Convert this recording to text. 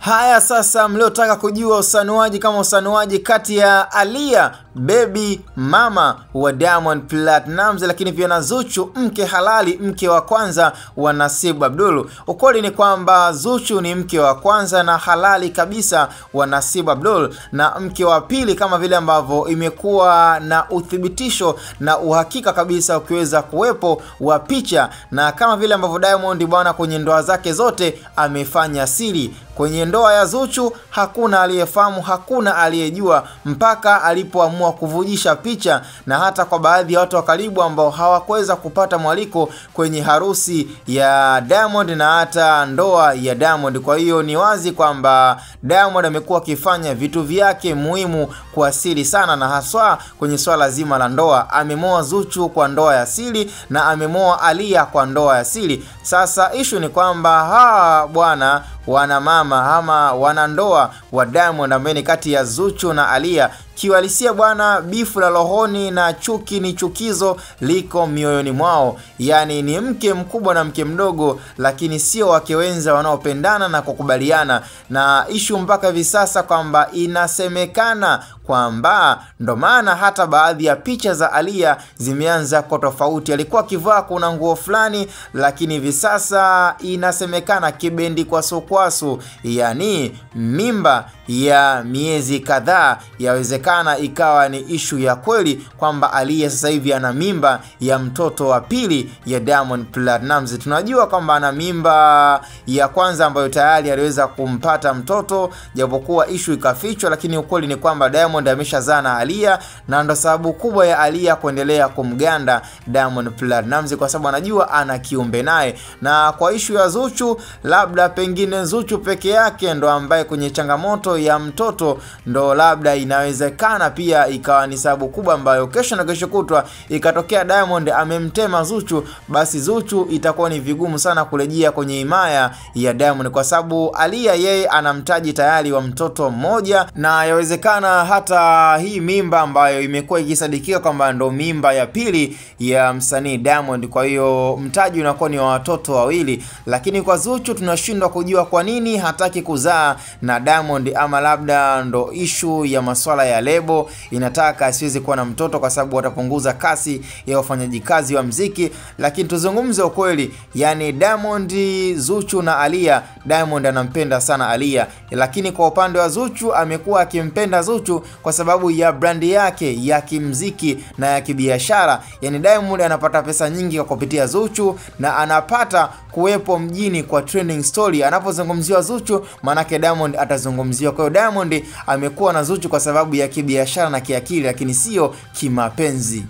Haya sasa, mliotaka kujua usanuaji kama usanuaji kati ya Aaliyah baby mama wa Diamond Platnumz, lakini pia na Zuchu mke halali, mke wa kwanza wa Nasib Abdul. Ukweli ni kwamba Zuchu ni mke wa kwanza na halali kabisa wa Nasib Abdul, na mke wa pili kama vile ambavyo imekuwa na uthibitisho na uhakika kabisa ukiweza kuwepo wa picha, na kama vile ambavyo Diamond bwana kwenye ndoa zake zote amefanya siri. Kwenye ndoa ya Zuchu hakuna aliyefahamu, hakuna aliyejua mpaka alipoamua kuvujisha picha, na hata kwa baadhi ya watu wa karibu ambao hawakuweza kupata mwaliko kwenye harusi ya Diamond na hata ndoa ya Diamond. Kwa hiyo ni wazi kwamba Diamond amekuwa akifanya vitu vyake muhimu kwa siri sana, na haswa kwenye swala zima la ndoa. Amemoa Zuchu kwa ndoa ya siri na amemoa Aaliyah kwa ndoa ya siri. Sasa issue ni kwamba bwana wana mama ama wanandoa wa Diamond ambaye ni kati ya Zuchu na Aaliyah, kiwalisia bwana bifu la rohoni na chuki ni chukizo liko mioyoni mwao. Yani ni mke mkubwa na mke mdogo, lakini sio wake wenza wanaopendana na kukubaliana. Na issue mpaka hivi sasa kwamba inasemekana kwamba ndo maana hata baadhi ya picha za Aaliyah zimeanza kwa tofauti. Alikuwa kivaa kuna nguo fulani, lakini hivi sasa inasemekana kibendi kwa sokwasu, yani mimba ya miezi kadhaa. Yawezekana ikawa ni issue ya kweli kwamba Aaliyah sasa hivi ana mimba ya mtoto wa pili ya Diamond Platnumz. Tunajua kwamba ana mimba ya kwanza ambayo tayari aliweza kumpata mtoto, japokuwa issue ikafichwa, lakini ukweli ni kwamba Diamond ameshazaa na Aaliyah, na ndo sababu kubwa ya Aaliyah kuendelea kumganda Diamond Platnumz kwa sababu anajua ana kiumbe naye. Na kwa issue ya Zuchu, labda pengine Zuchu peke yake ndo ambaye kwenye changamoto ya mtoto ndo labda inawezekana pia ikawa ni sababu kubwa ambayo kesho na kesho kutwa ikatokea Diamond amemtema Zuchu, basi Zuchu itakuwa ni vigumu sana kurejea kwenye himaya ya Diamond, kwa sababu Aaliyah yeye anamtaji tayari wa mtoto mmoja, na yawezekana hata hii mimba ambayo imekuwa ikisadikika kwamba ndo mimba ya pili ya msanii Diamond. Kwa hiyo mtaji unakuwa ni wa watoto wawili, lakini kwa Zuchu tunashindwa kujua kwa nini hataki kuzaa na Diamond, ama labda ndo issue ya masuala ya lebo inataka asiwezi kuwa na mtoto kwa sababu watapunguza kasi ya ufanyaji kazi wa mziki. Lakini tuzungumze ukweli, yani Diamond, Zuchu na Aaliyah, Diamond anampenda sana Aaliyah, lakini kwa upande wa Zuchu amekuwa akimpenda Zuchu kwa sababu ya brandi yake ya kimziki na ya kibiashara. Yani Diamond anapata pesa nyingi kwa kupitia Zuchu na anapata kuwepo mjini kwa trending story. Anapozungumziwa Zuchu manake Diamond atazungumziwa. Kwa hiyo Diamond amekuwa na Zuchu kwa sababu ya kibiashara na kiakili, lakini sio kimapenzi.